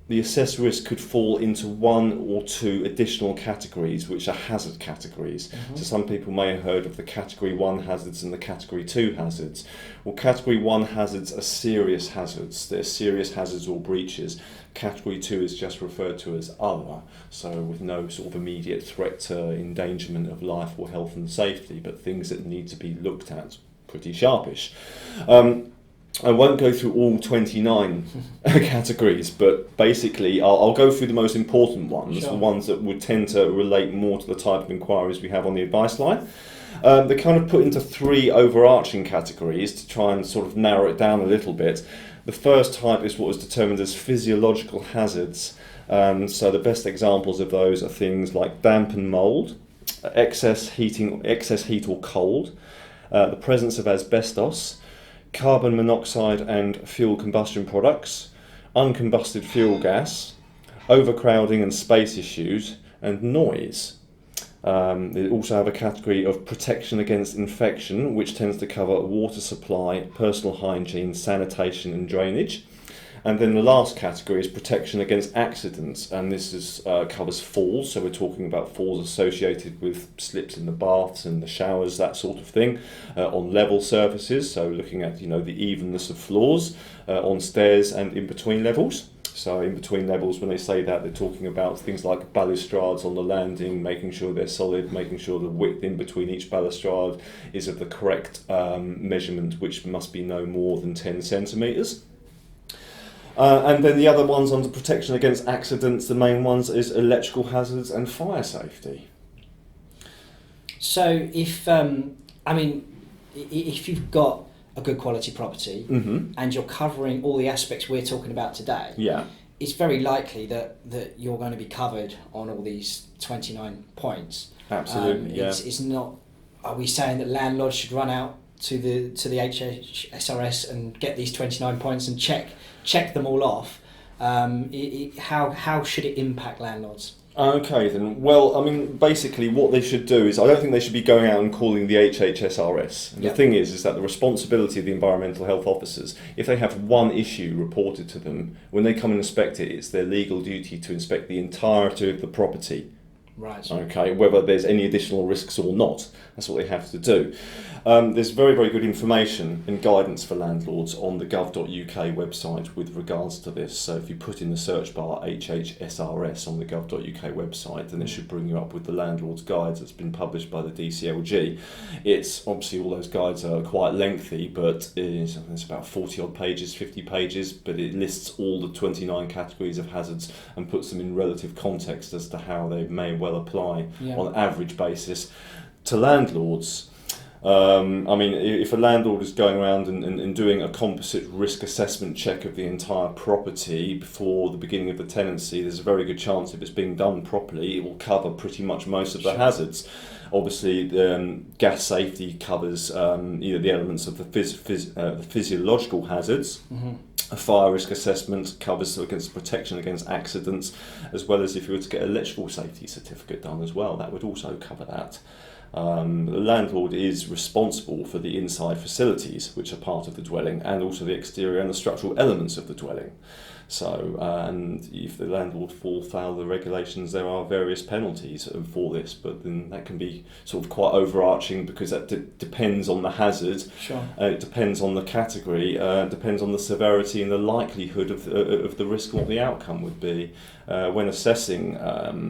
S2: the assessed risk could fall into one or two additional categories, which are hazard categories. Mm-hmm. So some people may have heard of the Category 1 hazards and the Category 2 hazards. Well, Category 1 hazards are serious hazards. They're serious hazards or breaches. Category 2 is just referred to as other, so with no sort of immediate threat to endangerment of life or health and safety, but things that need to be looked at pretty sharpish. I won't go through all 29 categories, but basically I'll go through the most important ones, the ones that would tend to relate more to the type of inquiries we have on the advice line. They're kind of put into three overarching categories to try and sort of narrow it down a little bit. The first type is what was determined as physiological hazards. So the best examples of those are things like damp and mould, excess heat or cold, the presence of asbestos, carbon monoxide and fuel combustion products, uncombusted fuel gas, overcrowding and space issues, and noise. They also have a category of protection against infection, which tends to cover water supply, personal hygiene, sanitation and drainage. And then the last category is protection against accidents, and this covers falls, so we're talking about falls associated with slips in the baths and the showers, that sort of thing, on level surfaces, so looking at the evenness of floors, on stairs and in between levels. So in between levels, when they say that, they're talking about things like balustrades on the landing, making sure they're solid, making sure the width in between each balustrade is of the correct measurement, which must be no more than 10 centimetres. And then the other ones under protection against accidents, the main ones is electrical hazards and fire safety.
S1: So if if you've got a good quality property and you're covering all the aspects we're talking about today,
S2: Yeah.
S1: it's very likely that you're going to be covered on all these 29 points.
S2: Absolutely.
S1: It's not. Are we saying that landlords should run out to the HHSRS and get these 29 points and check them all off? How should it impact landlords?
S2: Okay then. Well, I mean, basically what they should do is, I don't think they should be going out and calling the HHSRS. And the thing is that the responsibility of the environmental health officers, if they have one issue reported to them, when they come and inspect it, it's their legal duty to inspect the entirety of the property.
S1: Right.
S2: Okay, whether there's any additional risks or not, that's what they have to do. There's very, very good information and guidance for landlords on the gov.uk website with regards to this. So if you put in the search bar HHSRS on the gov.uk website, then it should bring you up with the landlord's guides that's been published by the DCLG. It's obviously, all those guides are quite lengthy, but it's about 40 odd pages, 50 pages, but it lists all the 29 categories of hazards and puts them in relative context as to how they may well apply on an average basis to landlords. I mean, if a landlord is going around and doing a composite risk assessment check of the entire property before the beginning of the tenancy, there's a very good chance, if it's being done properly, it will cover pretty much most of the hazards. Obviously, gas safety covers the elements of the physiological hazards. A fire risk assessment covers against protection against accidents, as well as if you were to get an electrical safety certificate done as well, that would also cover that. The landlord is responsible for the inside facilities, which are part of the dwelling, and also the exterior and the structural elements of the dwelling. So, and if the landlord falls foul of the regulations, there are various penalties for this, but then that can be sort of quite overarching, because that depends on the hazard.
S1: Sure.
S2: It depends on the category, depends on the severity and the likelihood of the risk and what the outcome would be. When assessing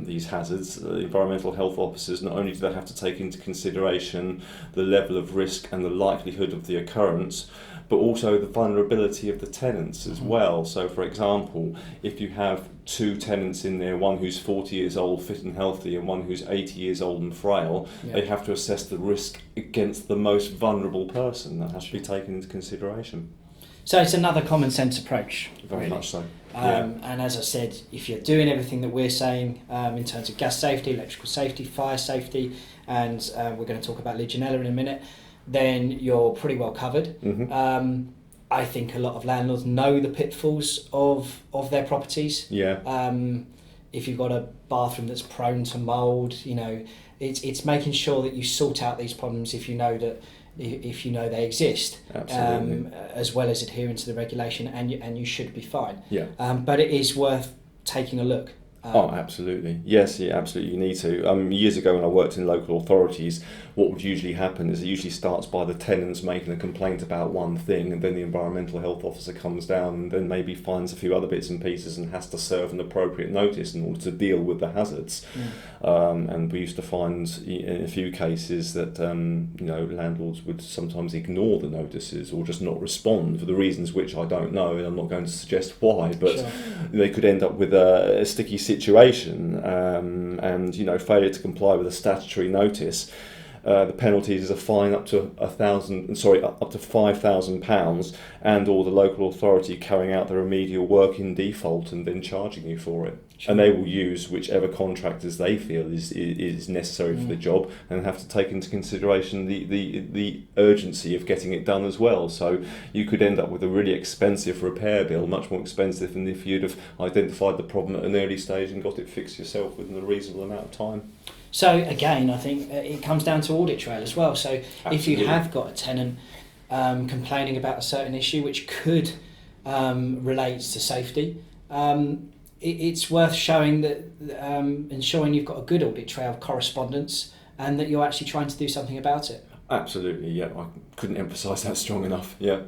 S2: these hazards, the environmental health officers, not only do they have to take into consideration the level of risk and the likelihood of the occurrence, but also the vulnerability of the tenants as well. So, for example, if you have two tenants in there, one who's 40 years old, fit and healthy, and one who's 80 years old and frail, they have to assess the risk against the most vulnerable person. That has to be taken into consideration.
S1: So it's another common sense approach.
S2: Very
S1: really.
S2: much so.
S1: And as I said, if you're doing everything that we're saying in terms of gas safety, electrical safety, fire safety, and we're going to talk about legionella in a minute, then you're pretty well covered. I think a lot of landlords know the pitfalls of their properties. If you've got a bathroom that's prone to mould, it's making sure that you sort out these problems if you know they exist.
S2: Absolutely.
S1: As well as adhering to the regulation, and you should be fine.
S2: But
S1: it is worth taking a look.
S2: Absolutely. Yes, absolutely. You need to. Years ago, when I worked in local authorities, what would usually happen is it usually starts by the tenants making a complaint about one thing, and then the environmental health officer comes down and then maybe finds a few other bits and pieces and has to serve an appropriate notice in order to deal with the hazards. And we used to find in a few cases that landlords would sometimes ignore the notices or just not respond for the reasons which I don't know, and I'm not going to suggest why, but they could end up with a sticky situation, and failure to comply with a statutory notice. The penalties is a fine up to £5,000, and or the local authority carrying out the remedial work in default and then charging you for it. And they will use whichever contractors they feel is necessary for the job, and have to take into consideration the urgency of getting it done as well. So you could end up with a really expensive repair bill, much more expensive than if you'd have identified the problem at an early stage and got it fixed yourself within a reasonable amount of time.
S1: So again, I think it comes down to audit trail as well. So
S2: Absolutely.
S1: If you have got a tenant complaining about a certain issue which could relate to safety, it's worth showing that ensuring you've got a good audit trail of correspondence and that you're actually trying to do something about it.
S2: Absolutely, yeah. I couldn't emphasise that strong enough. Yeah.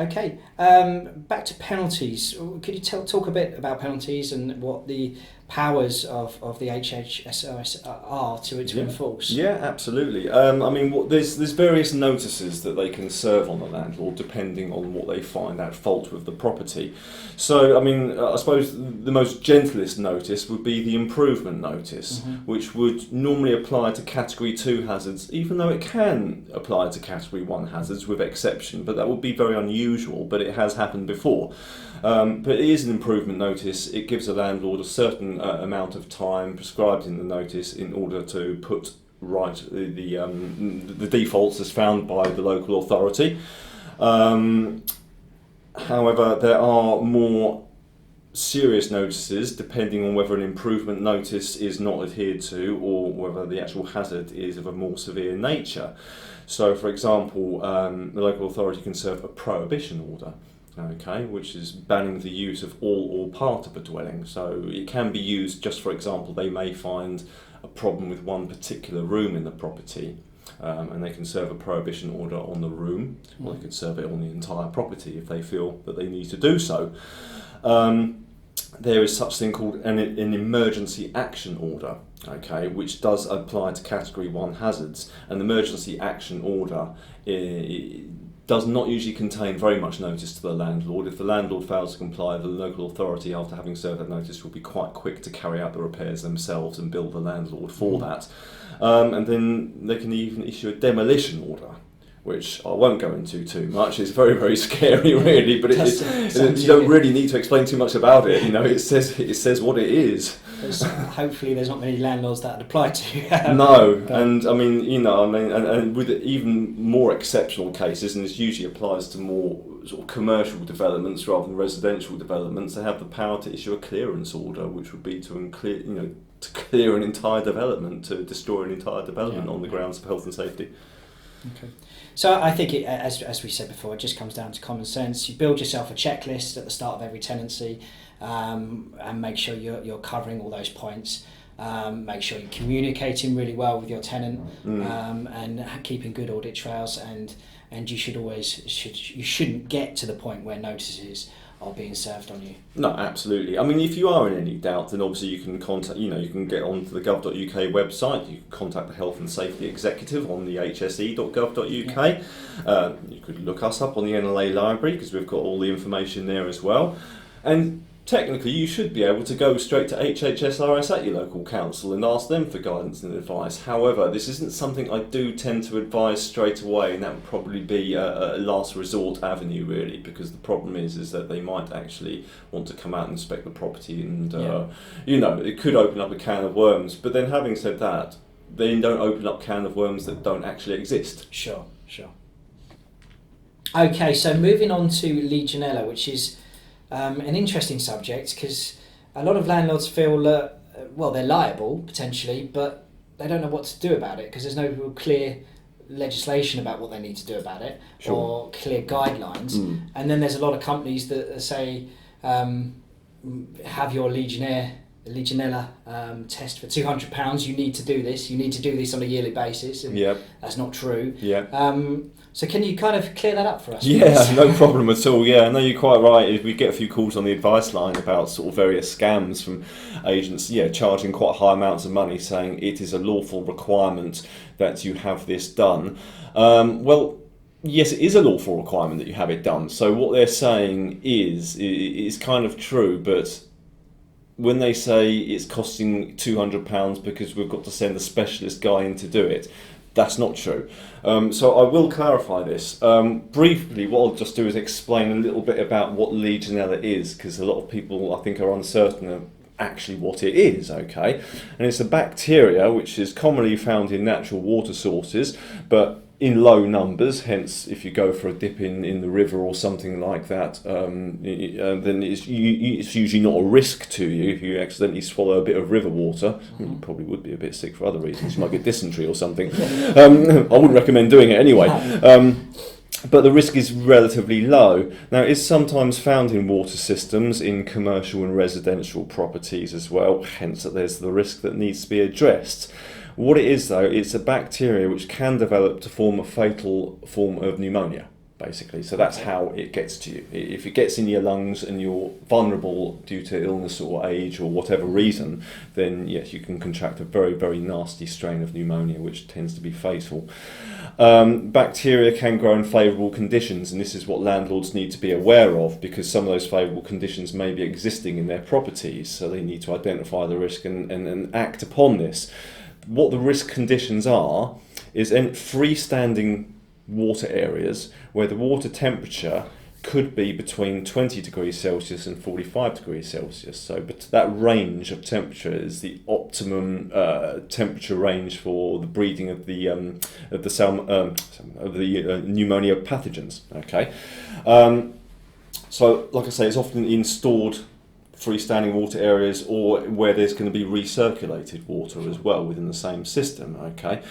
S1: Okay, back to penalties. Could you talk a bit about penalties and what the powers of the HHSRS are to enforce?
S2: Yeah, absolutely. There's various notices that they can serve on the landlord depending on what they find at fault with the property. So, I suppose the most gentlest notice would be the improvement notice, which would normally apply to Category 2 hazards, even though it can apply to Category 1 hazards with exception, but that would be very unusual, but it has happened before. But it is an improvement notice. It gives a landlord a certain amount of time prescribed in the notice in order to put right the defaults as found by the local authority. However, there are more serious notices depending on whether an improvement notice is not adhered to or whether the actual hazard is of a more severe nature. So, for example, the local authority can serve a prohibition order, which is banning the use of all or part of a dwelling. So it can be used just, for example, they may find a problem with one particular room in the property, and they can serve a prohibition order on the room, or they could serve it on the entire property if they feel that they need to do so. There is such thing called an emergency action order, which does apply to Category 1 hazards. An emergency action order does not usually contain very much notice to the landlord. If the landlord fails to comply, the local authority, after having served that notice, will be quite quick to carry out the repairs themselves and bill the landlord for that. And then they can even issue a demolition order, which I won't go into too much. It's very, very scary, really, but you don't really need to explain too much about it. It says what it is.
S1: Hopefully, there's not many landlords that apply to.
S2: No, and with even more exceptional cases, and this usually applies to more sort of commercial developments rather than residential developments, they have the power to issue a clearance order, which would be to clear an entire development, to destroy an entire development on the grounds of health and safety.
S1: Okay. So I think, as we said before, it just comes down to common sense. You build yourself a checklist at the start of every tenancy, and make sure you're covering all those points. Make sure you're communicating really well with your tenant, and keeping good audit trails. And you shouldn't get to the point where notices are being served on you.
S2: No, absolutely. If you are in any doubt, then obviously you can contact. You can get onto the gov.uk website. You can contact the Health and Safety Executive on the hse.gov.uk. You could look us up on the NLA Library because we've got all the information there as well. And technically, you should be able to go straight to HHSRS at your local council and ask them for guidance and advice. However, this isn't something I do tend to advise straight away, and that would probably be a last resort avenue, really, because the problem is that they might actually want to come out and inspect the property, and it could open up a can of worms. But then, having said that, they don't open up can of worms that don't actually exist.
S1: Sure. Okay, so moving on to legionella, which is an interesting subject, because a lot of landlords feel that, they're liable potentially, but they don't know what to do about it because there's no real clear legislation about what they need to do about it, or clear guidelines. And then there's a lot of companies that say, have your legionella test for £200. You need to do this. You need to do this on a yearly basis. And that's not true. So can you kind of clear that up for us?
S2: Yeah, no problem at all. Yeah, no, you're quite right. We get a few calls on the advice line about sort of various scams from agents, charging quite high amounts of money, saying it is a lawful requirement that you have this done. Yes, it is a lawful requirement that you have it done. So what they're saying is kind of true, but when they say it's costing £200 because we've got to send a specialist guy in to do it, that's not true. So I will clarify this. Briefly, what I'll just do is explain a little bit about what legionella is, because a lot of people, I think, are uncertain of actually what it is, okay? And it's a bacteria which is commonly found in natural water sources, but in low numbers. Hence, if you go for a dip in the river or something like that, then it's usually not a risk to you if you accidentally swallow a bit of river water. You probably would be a bit sick for other reasons. You might get dysentery or something. I wouldn't recommend doing it anyway. But the risk is relatively low. Now, it's sometimes found in water systems, in commercial and residential properties as well, hence that there's the risk that needs to be addressed. What it is, though, it's a bacteria which can develop to form a fatal form of pneumonia, basically. So that's how it gets to you. If it gets in your lungs and you're vulnerable due to illness or age or whatever reason, then yes, you can contract a very, very nasty strain of pneumonia, which tends to be fatal. Bacteria can grow in favourable conditions, and this is what landlords need to be aware of, because some of those favourable conditions may be existing in their properties, so they need to identify the risk and act upon this. What the risk conditions are is in freestanding water areas where the water temperature could be between 20 degrees Celsius and 45 degrees Celsius. So but that range of temperature is the optimum temperature range for the breeding of the pneumonia pathogens. Okay, so like I say, it's often in stored freestanding water areas or where there's going to be recirculated water as well within the same system. Okay.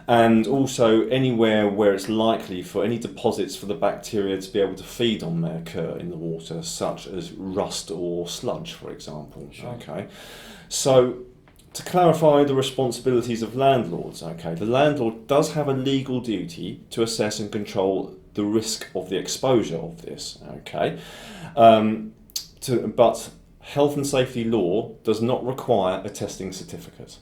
S2: And also anywhere where it's likely for any deposits for the bacteria to be able to feed on may occur in the water, such as rust or sludge, for example. Sure. Okay, so to clarify the responsibilities of landlords, okay, the landlord does have a legal duty to assess and control the risk of the exposure of this. Okay, but health and safety law does not require a testing certificate.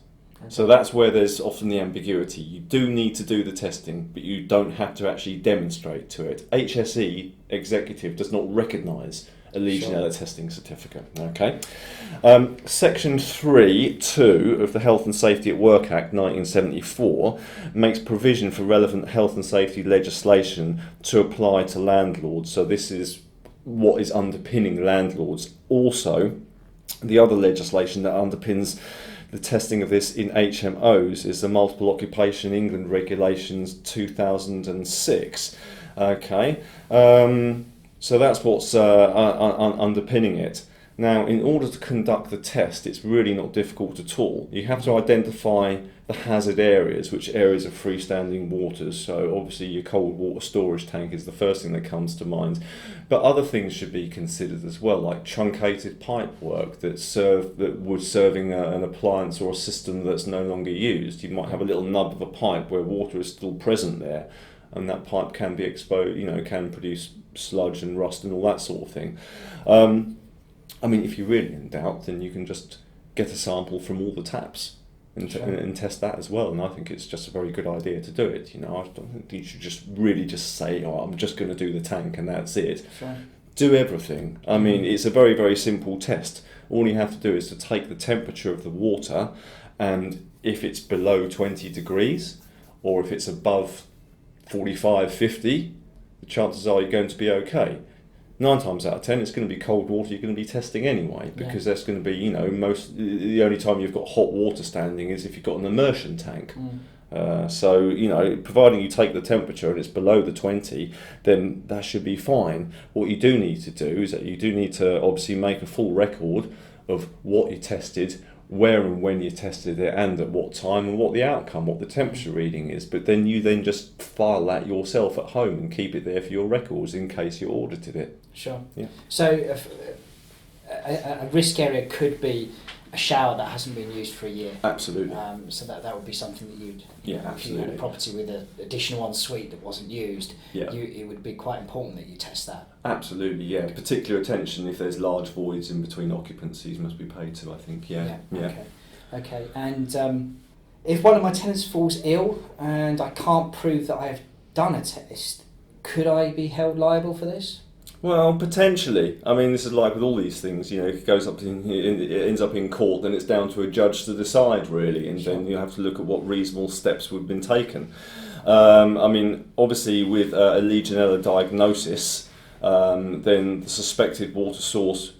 S2: So that's where there's often the ambiguity. You do need to do the testing, but you don't have to actually demonstrate to it. HSE executive does not recognise a legionella testing certificate. Okay. Section 3(2) of the Health and Safety at Work Act 1974 makes provision for relevant health and safety legislation to apply to landlords. So this is what is underpinning landlords. Also, the other legislation that underpins the testing of this in HMOs is the Multiple Occupation England Regulations 2006. Okay, so that's what's underpinning it. Now, in order to conduct the test, it's really not difficult at all. You have to identify the hazard areas, which areas of freestanding waters. So obviously your cold water storage tank is the first thing that comes to mind. But other things should be considered as well, like truncated pipe work that was serving an appliance or a system that's no longer used. You might have a little nub of a pipe where water is still present there, and that pipe can be exposed, can produce sludge and rust and all that sort of thing. I mean, if you're really in doubt, then you can just get a sample from all the taps and test that as well. And I think it's just a very good idea to do it. I don't think you should just say, "Oh, I'm just going to do the tank and that's it." Sure. Do everything. I mean, it's a very, very simple test. All you have to do is to take the temperature of the water, and if it's below 20 degrees or if it's above 45, 50, the chances are you're going to be okay. 9 times out of 10, it's going to be cold water you're going to be testing anyway, because that's going to be, the only time you've got hot water standing is if you've got an immersion tank. So, providing you take the temperature and it's below the 20, then that should be fine. What you do need to do is that you do need to obviously make a full record of what you tested, where and when you tested it, and at what time, and what the outcome, what the temperature reading is. But then you just file that yourself at home and keep it there for your records in case you audited it.
S1: Sure.
S2: Yeah.
S1: So a risk area could be a shower that hasn't been used for a year.
S2: Absolutely.
S1: So that would be something that you'd,
S2: absolutely.
S1: If you had a property with an additional ensuite that wasn't used, it would be quite important that you test that. Absolutely, yeah. Particular attention if there's large voids in between occupancies must be paid to, I think, yeah. Okay. And if one of my tenants falls ill and I can't prove that I've done a test, could I be held liable for this?
S2: Well, potentially. I mean, this is like with all these things, it goes up it ends up in court, then it's down to a judge to decide, really, and then you have to look at what reasonable steps would have been taken. I mean, obviously, with a legionella diagnosis, then the suspected water source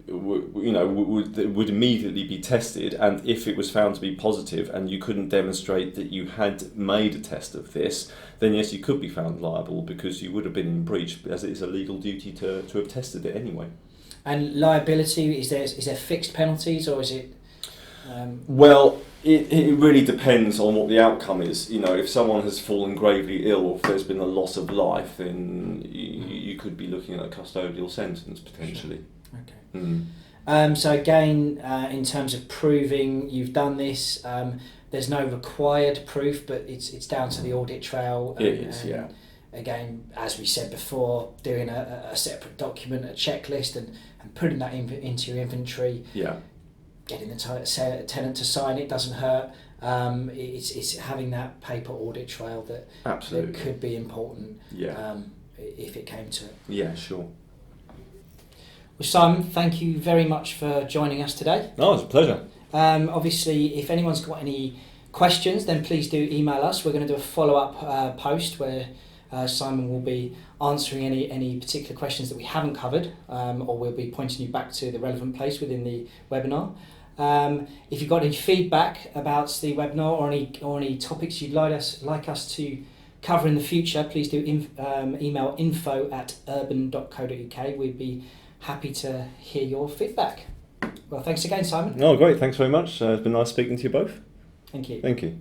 S2: would immediately be tested, and if it was found to be positive and you couldn't demonstrate that you had made a test of this, then yes, you could be found liable because you would have been in breach, as it is a legal duty to have tested it anyway.
S1: And liability, is there fixed penalties, or is it?
S2: Well, it really depends on what the outcome is. If someone has fallen gravely ill, or if there's been a loss of life, then you could be looking at a custodial sentence potentially.
S1: Sure. Okay. So again, in terms of proving you've done this, there's no required proof, but it's down to the audit trail.
S2: It is, yeah.
S1: again, as we said before, doing a separate document, a checklist, and putting that into your inventory.
S2: Yeah.
S1: Getting the tenant to sign it doesn't hurt. It's having that paper audit trail that could be important.
S2: Yeah.
S1: If it came to it.
S2: Yeah, sure.
S1: Well, Simon, thank you very much for joining us today.
S2: No, it's a pleasure.
S1: Obviously, if anyone's got any questions, then please do email us. We're going to do a follow-up post where Simon will be answering any particular questions that we haven't covered, or we'll be pointing you back to the relevant place within the webinar. If you've got any feedback about the webinar or any topics you'd like us to cover in the future, please do email info@urban.co.uk. We'd be happy to hear your feedback. Well, thanks again, Simon.
S2: No, great. Thanks very much. It's been nice speaking to you both.
S1: Thank you.
S2: Thank you.